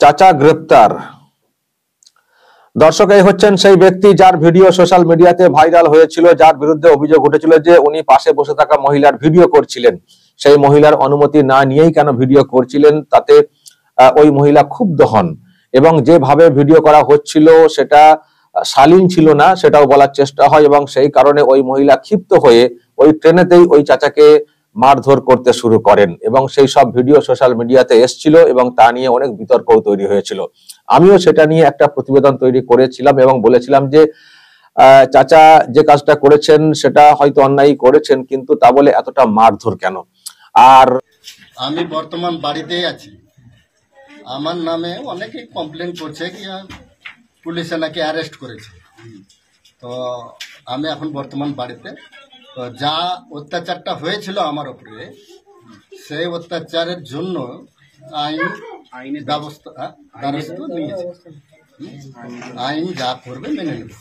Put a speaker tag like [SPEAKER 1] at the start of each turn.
[SPEAKER 1] চাচা গ্রেপ্তার। দর্শক, এই হচ্ছেন সেই ব্যক্তি যার ভিডিও সোশ্যাল মিডিয়াতে ভাইরাল হয়েছিল, যার বিরুদ্ধে অভিযোগ উঠেছিল যে উনি পাশে বসে থাকা মহিলার ভিডিও করছিলেন। সেই মহিলার অনুমতি না নিয়েই কেন ভিডিও করছিলেন, তাতে ওই মহিলা ক্ষুব্ধ হন এবং যেভাবে ভিডিও করা হচ্ছিল সেটা শালীন ছিল না, সেটাও বলার চেষ্টা হয় এবং সেই কারণে ওই মহিলা ক্ষিপ্ত হয়ে ওই ট্রেনেতেই ওই চাচাকে মারধর করতে শুরু করেন এবং সেই সব ভিডিও সোশ্যাল মিডিয়াতে এসেছিল এবং তা নিয়ে অনেক বিতর্কও তৈরি হয়েছিল। আমিও সেটা নিয়ে একটা প্রতিবেদন তৈরি করেছিলাম এবং বলেছিলাম যে চাচা যে কাজটা করেছেন সেটা হয়তো অন্যায় করেছেন, কিন্তু তা বলে এতটা মারধর কেন? আর
[SPEAKER 2] আমি বর্তমান বাড়িতেই আছি। আমার নামে অনেকে কমপ্লেন করছে কি পুলিশে নাকি অ্যারেস্ট করেছে, তো আমি এখন বর্তমান বাড়িতে। তো যা অত্যাচারটা হয়েছিল আমার উপরে, সেই অত্যাচারের জন্য আইনের ব্যবস্থা নিয়েছে। আইন যা করবে মেনে নেবে।